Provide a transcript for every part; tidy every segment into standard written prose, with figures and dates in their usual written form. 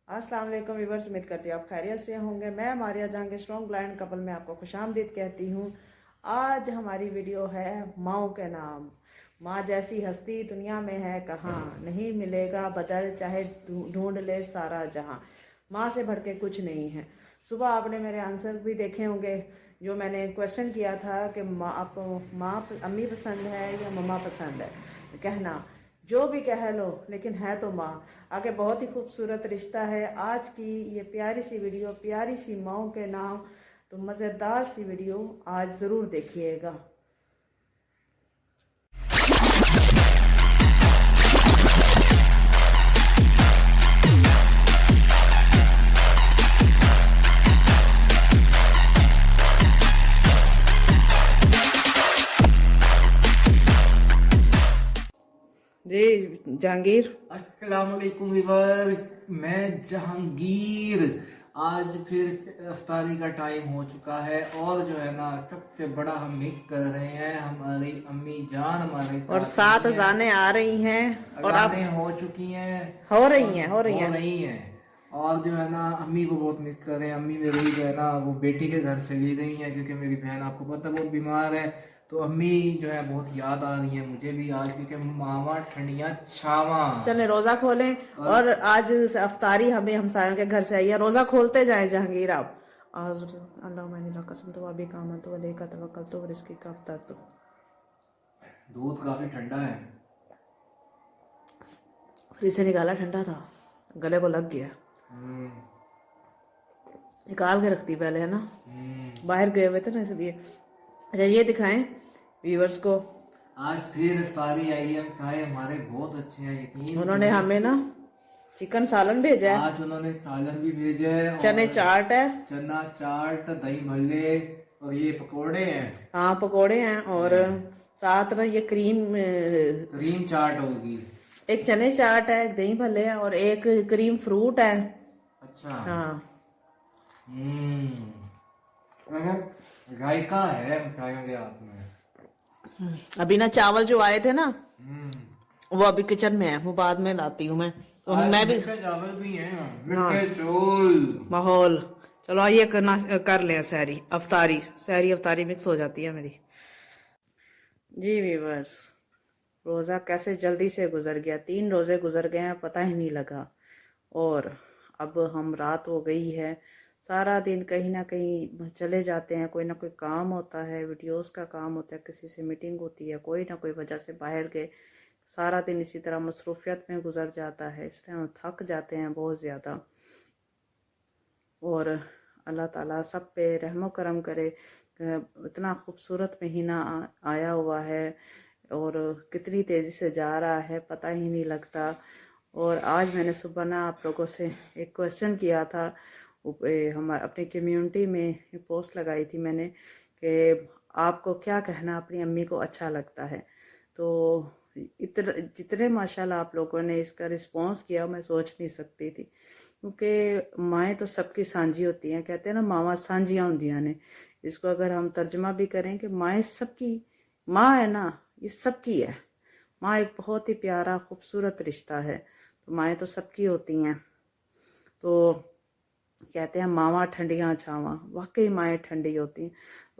अस्सलाम वालेकुम व्यूअर्स, उम्मीद करती हूँ आप खैरियत से होंगे। मैं मारिया जहां के स्ट्रॉन्ग ब्लाइंड कपल में आपको खुशामदीद कहती हूँ। आज हमारी वीडियो है माओ के नाम। माँ जैसी हस्ती दुनिया में है कहाँ, नहीं मिलेगा बदल चाहे ढूंढ ले सारा जहां। माँ से बढ़ के कुछ नहीं है। सुबह आपने मेरे आंसर भी देखे होंगे, जो मैंने क्वेश्चन किया था कि माँ आपको माँ अम्मी पसंद है या मम्मा पसंद है। कहना जो भी कह लो, लेकिन है तो माँ। आगे बहुत ही खूबसूरत रिश्ता है। आज की ये प्यारी सी वीडियो, प्यारी सी माँ के नाम, तो मज़ेदार सी वीडियो आज ज़रूर देखिएगा। जी जहांगीर, अस्सलाम वालेकुम व्यूअर्स, मैं जहांगीर। आज फिर इफ्तारी का टाइम हो चुका है और जो है ना, सबसे बड़ा हम मिस कर रहे हैं हमारी अम्मी जान हमारे साथ और साथ नहीं है। अजानें आ रही हैं और अब अजानें हो चुकी हैं, हो रही और हैं हो रही हो हैं रही हैं। और जो है ना, अम्मी को बहुत मिस कर रहे हैं। अम्मी मेरी जो है ना, वो बेटी के घर चली गई हैं, क्योंकि मेरी बहन आपको पता है बहुत बीमार है। तो अम्मी जो है बहुत याद आ रही है मुझे भी आज, क्योंकि मावा ठंडियां छावा। चले रोजा खोलें। और आज अफ्तारी हमें हमसायों के घर से आई है। रोजा खोलते जाएं जहांगीर आप। आज अल्लाह मैंने कसम तो अभी काम तो लेका तवक्कल तो रिस्की का अफ्तार तो। दूध काफी ठंडा है। फ्रिज से निकाला, ठंडा था, गले को लग गया। हम्म, निकाल के रखती पहले, है ना, हम्म। बाहर गए हुए थे ना इसलिए। अच्छा ये दिखाएं व्यूवर्स को। आज फिर इफ्तारी आई है, खाए हमारे बहुत अच्छे हैं, यकीन उन्होंने करें। हमें ना चिकन सालन भेजा है, आज उन्होंने सालन भी भेजे हैं, चने और चाट है, चना चाट, दही भल्ले, और ये पकोड़े हैं। हाँ पकोड़े हैं, और साथ में ये क्रीम चाट होगी। एक चने चाट है, एक दही भल्ले है, और एक क्रीम फ्रूट है। अच्छा। हाँ रायका है मिठाइयों के हाथ में। अभी ना चावल जो आए थे ना, हम्म। वो अभी किचन में है, वो बाद में लाती हूँ मैं। तो आज मैं भी मीठे चावल भी हैं, मीठे चोल। माहौल। चलो आइए करना कर लें सहरी अफ्तारी। सहरी अफ्तारी मिक्स हो जाती है मेरी। जी व्यूवर्स, रोज़ा कैसे जल्दी से गुजर गया। 3 रोज़े गुजर गए हैं, पता ही नहीं लगा। और अब हम रात हो गई है। सारा दिन कहीं ना कहीं चले जाते हैं, कोई ना कोई काम होता है, वीडियोस का काम होता है, किसी से मीटिंग होती है, कोई ना कोई वजह से बाहर गए। सारा दिन इसी तरह मसरूफियत में गुजर जाता है, इसलिए हम थक जाते हैं बहुत ज़्यादा। और अल्लाह ताला सब पे रहमो करम करे। इतना खूबसूरत महीना आया हुआ है और कितनी तेज़ी से जा रहा है, पता ही नहीं लगता। और आज मैंने सुबह ना आप लोगों से एक क्वेश्चन किया था, हमारे अपनी कम्युनिटी में पोस्ट लगाई थी मैंने कि आपको क्या कहना अपनी अम्मी को अच्छा लगता है। तो जितने माशाल्लाह आप लोगों ने इसका रिस्पांस किया, मैं सोच नहीं सकती थी। क्योंकि माएँ तो सबकी सांझी होती हैं, कहते हैं ना मावां सांझियां होंदियां ने। इसको अगर हम तर्जमा भी करें कि माएँ सबकी, माँ है ना ये सबकी है। माँ एक बहुत ही प्यारा खूबसूरत रिश्ता है। तो माएँ तो सबकी होती हैं। तो कहते हैं मावां ठंडियां छावां, वाकई माएँ ठंडी होती हैं।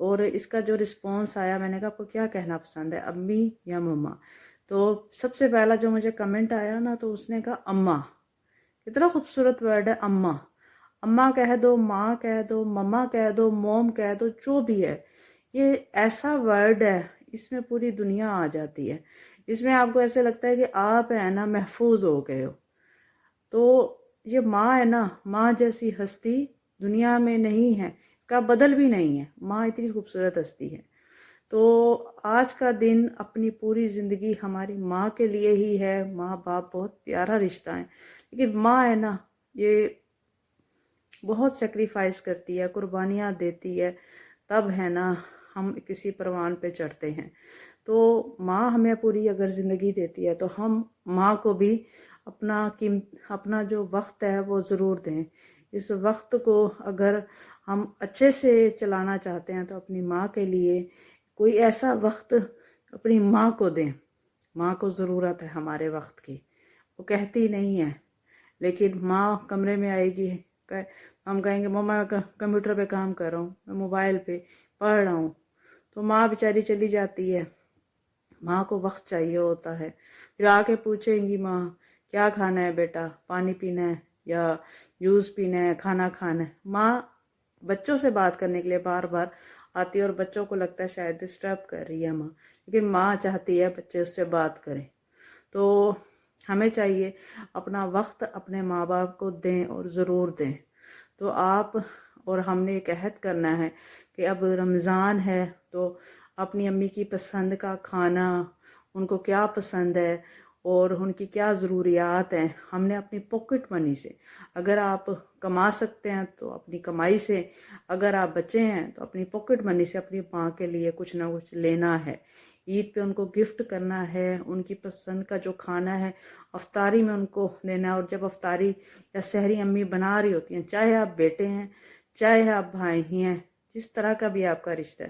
और इसका जो रिस्पॉन्स आया, मैंने कहा आपको क्या कहना पसंद है, अम्मी या मम्मा। तो सबसे पहला जो मुझे कमेंट आया ना, तो उसने कहा अम्मा। कितना खूबसूरत वर्ड है अम्मा। अम्मा कह दो, माँ कह दो, मम्मा कह दो, मोम कह दो, जो भी है, ये ऐसा वर्ड है, इसमें पूरी दुनिया आ जाती है। इसमें आपको ऐसे लगता है कि आप है ना महफूज हो गए हो। तो ये माँ है ना, माँ जैसी हस्ती दुनिया में नहीं है, का बदल भी नहीं है। माँ इतनी खूबसूरत हस्ती है। तो आज का दिन अपनी पूरी जिंदगी हमारी माँ के लिए ही है। माँ बाप बहुत प्यारा रिश्ता है, लेकिन माँ है ना, ये बहुत सेक्रीफाइस करती है, कुर्बानियाँ देती है, तब है ना हम किसी परवान पे चढ़ते हैं। तो माँ हमें पूरी अगर ज़िंदगी देती है, तो हम माँ को भी अपना जो वक्त है वो ज़रूर दें। इस वक्त को अगर हम अच्छे से चलाना चाहते हैं, तो अपनी माँ के लिए कोई ऐसा वक्त अपनी माँ को दें। माँ को ज़रूरत है हमारे वक्त की, वो कहती नहीं है, لیکن ماں کمرے میں آئے گی، ہم کہیں گے ماما میں کمپیوٹر پہ کام کر رہا ہوں، میں موبائل پہ پڑھ رہا ہوں، تو ماں بیچاری چلی جاتی ہے. ماں کو وقت چاہیے ہوتا ہے. پھر آ کے پوچھیں گی ماں کیا کھانا ہے بیٹا، پانی پینا ہے یا جوس پینا ہے، کھانا کھانا ہے. ماں بچوں سے بات کرنے کے لیے بار بار آتی ہے اور بچوں کو لگتا ہے شاید ڈسٹرب کر رہی ہے ماں، لیکن ماں چاہتی ہے بچے اس سے بات کریں. تو ہمیں چاہیے اپنا وقت اپنے ماں باپ کو دیں اور ضرور دیں. تو آپ اور ہم نے ایک عہد کرنا ہے کہ اب رمضان ہے تو اپنی امی کی پسند کا کھانا، ان کو کیا پسند ہے اور ان کی کیا ضروریات ہیں، ہم نے اپنی پاکٹ منی سے، اگر آپ کما سکتے ہیں تو اپنی کمائی سے، اگر آپ بچے ہیں تو اپنی پاکٹ منی سے اپنی ماں کے لیے کچھ نہ کچھ لینا ہے. عید پہ ان کو گفٹ کرنا ہے، ان کی پسند کا جو کھانا ہے افطاری میں ان کو دینا ہے. اور جب افطاری یا سحری امی بنا رہی ہوتی ہیں، چاہے آپ بیٹے ہیں چاہے آپ بھائی ہی ہیں، جس طرح کا بھی آپ کا رشتہ ہے،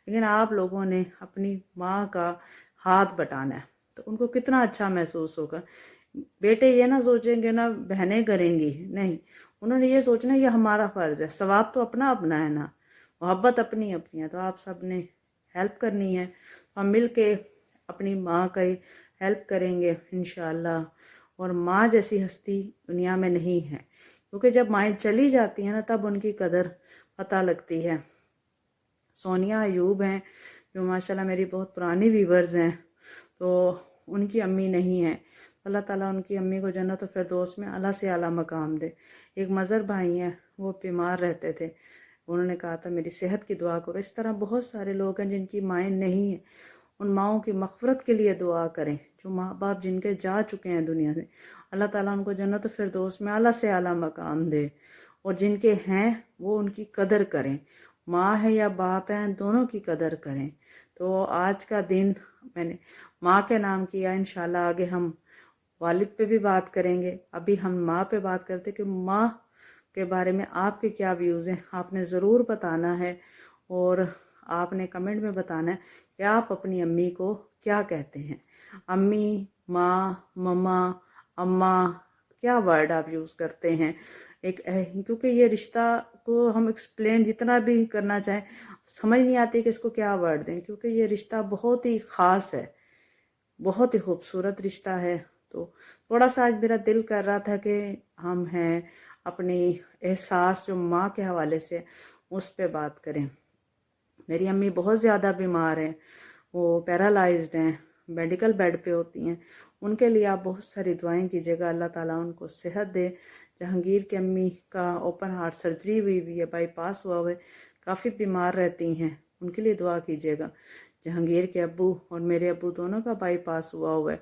لیکن آپ لوگوں نے اپنی ماں کا ہاتھ بٹانا ہے تو ان کو کتنا اچھا محسوس ہوگا. بیٹے یہ نہ سوچیں گے نا بہنیں کریں گی، نہیں، انہوں نے یہ سوچنا یہ ہمارا فرض ہے. ثواب تو اپنا اپنا ہے نا، محبت اپنی اپنی ہے. تو آپ سب نے ہیلپ کرنی ہے، ہم مل کے اپنی ماں کی ہیلپ کریں گے انشاءاللہ. اور ماں جیسی ہستی دنیا میں نہیں ہے، کیونکہ جب مائیں چلی جاتی ہیں نا تب ان کی قدر پتہ لگتی ہے. سونیا ایوب ہیں جو ماشاءاللہ میری بہت پرانی ویورز ہیں، تو ان کی امی نہیں ہیں. اللہ تعالیٰ ان کی امی کو جنت الفردوس میں اعلیٰ سے اعلیٰ مقام دے. ایک مظہر بھائی ہیں، وہ بیمار رہتے تھے، انہوں نے کہا تھا میری صحت کی دعا کرو. اس طرح بہت سارے لوگ ہیں جن کی مائیں نہیں ہیں، ان ماؤں کی مغفرت کے لیے دعا کریں. جو ماں باپ جن کے جا چکے ہیں دنیا سے، اللہ تعالیٰ ان کو جنت الفردوس میں اعلیٰ سے اعلیٰ مقام دے. اور جن کے ہیں وہ ان کی قدر کریں، ماں ہے یا باپ ہیں دونوں کی قدر کریں. تو آج کا دن میں نے ماں کے نام کیا، انشاءاللہ آگے ہم والد پہ بھی بات کریں گے. ابھی ہم ماں پہ بات کرتے کہ ماں کے بارے میں آپ کے کیا ویوز ہیں، آپ نے ضرور بتانا ہے. اور آپ نے کمنٹ میں بتانا ہے کہ آپ اپنی امی کو کیا کہتے ہیں. امی، ماں، مما، اماں، کیا ورڈ آپ یوز کرتے ہیں. کیونکہ یہ رشتہ کو ہم ایکسپلین جتنا بھی کرنا چاہیں سمجھ نہیں آتی کہ اس کو کیا ورڈ دیں، کیونکہ یہ رشتہ بہت ہی خاص ہے، بہت ہی خوبصورت رشتہ ہے. تو تھوڑا سا آج میرا دل کر رہا تھا کہ ہم ہیں اپنی احساس جو ماں کے حوالے سے اس پہ بات کریں. میری امی بہت زیادہ بیمار ہیں، وہ پیرالائزڈ ہیں، میڈیکل بیڈ پہ ہوتی ہیں. ان کے لیے آپ بہت ساری دعائیں کیجیے گا، اللہ تعالیٰ ان کو صحت دے. جہانگیر کی امی کا اوپن ہارٹ سرجری ہوئی ہے، بائی پاس ہوا ہے، کافی بیمار رہتی ہیں، ان کے لیے دعا کیجیے گا. جہانگیر کے ابو اور میرے ابو دونوں کا بائی پاس ہوا ہے،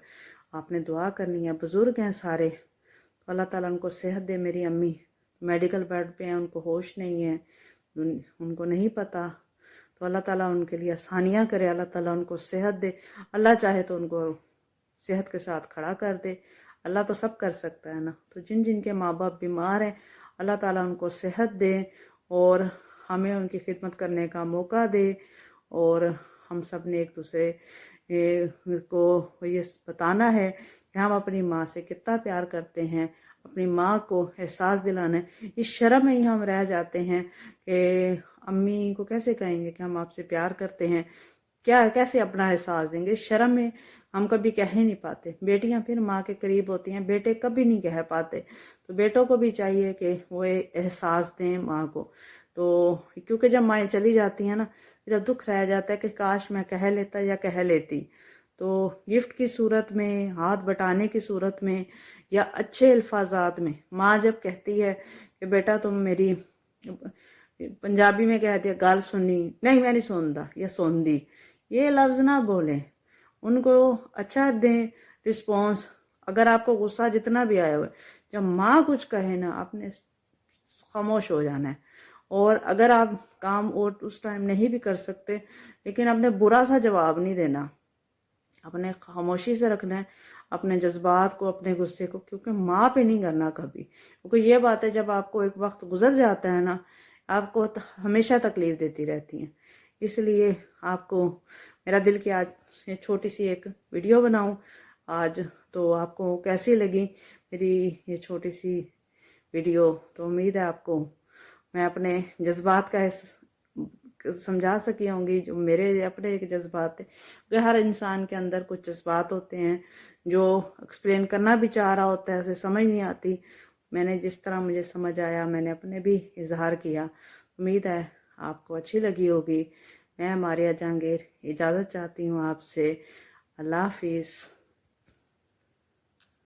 آپ نے دعا کرنی ہے. بزرگ ہیں سارے، تو اللہ تعالیٰ ان کو صحت دے. میری امی میڈیکل بیڈ پہ ہیں، ان کو ہوش نہیں ہے، ان کو نہیں پتا، تو اللہ تعالیٰ ان کے لیے آسانیاں کرے، اللہ تعالیٰ ان کو صحت دے. اللہ چاہے تو ان کو صحت کے ساتھ کھڑا کر دے، اللہ تو سب کر سکتا ہے نا. تو جن جن کے ماں باپ بیمار ہیں اللہ تعالیٰ ان کو صحت دے اور ہمیں ان کی خدمت کرنے کا موقع دے. اور ہم سب نے ایک دوسرے کو یہ بتانا ہے کہ ہم اپنی ماں سے کتنا پیار کرتے ہیں، اپنی ماں کو احساس دلانا ہے. اس شرم میں ہی ہم رہ جاتے ہیں کہ امی کو کیسے کہیں گے کہ ہم آپ سے پیار کرتے ہیں، کیسے اپنا احساس دیں گے. اس شرم میں ہم کبھی کہہ نہیں پاتے. بیٹیاں پھر ماں کے قریب ہوتی ہیں، بیٹے کبھی نہیں کہہ پاتے. تو بیٹوں کو بھی چاہیے کہ وہ احساس دیں ماں کو. تو کیونکہ جب مائیں چلی جاتی ہیں نا، جب دکھ رہ جاتا ہے کہ کاش میں کہہ لیتا یا کہہ لیتی. تو گفٹ کی صورت میں، ہاتھ بٹانے کی صورت میں، یا اچھے الفاظات میں ماں جب کہتی ہے کہ بیٹا تم میری، پنجابی میں کہتی ہے گال سنی، نہیں میں نہیں سنتا یا سن دی، یہ لفظ نہ بولیں، ان کو اچھا دیں رسپانس. اگر آپ کو غصہ جتنا بھی آیا ہوا ہے، جب ماں کچھ کہے نا آپ نے خاموش ہو جانا ہے. اور اگر آپ کام اور اس ٹائم نہیں بھی کر سکتے، لیکن آپ نے برا سا جواب نہیں دینا، اپنے خاموشی سے رکھنا ہے اپنے جذبات کو، اپنے غصے کو، کیونکہ ماں پہ نہیں کرنا کبھی. کیونکہ یہ بات ہے جب آپ کو ایک وقت گزر جاتا ہے نا، آپ کو ہمیشہ تکلیف دیتی رہتی ہیں. اس لیے آپ کو میرا دل کیا آج یہ چھوٹی سی ایک ویڈیو بناؤں آج. تو آپ کو کیسی لگی मेरी ये छोटी सी वीडियो। तो उम्मीद है आपको मैं अपने जज्बात का समझा सकी होंगी, जो मेरे अपने एक जज्बात थे, क्योंकि हर इंसान के अंदर कुछ जज्बात होते हैं जो एक्सप्लेन करना भी चाह रहा होता है, उसे समझ नहीं आती। मैंने जिस तरह मुझे समझ आया मैंने अपने भी इजहार किया। उम्मीद है आपको अच्छी लगी होगी। मैं मारिया जहांगीर इजाज़त चाहती हूँ आपसे। अल्लाह हाफिज़।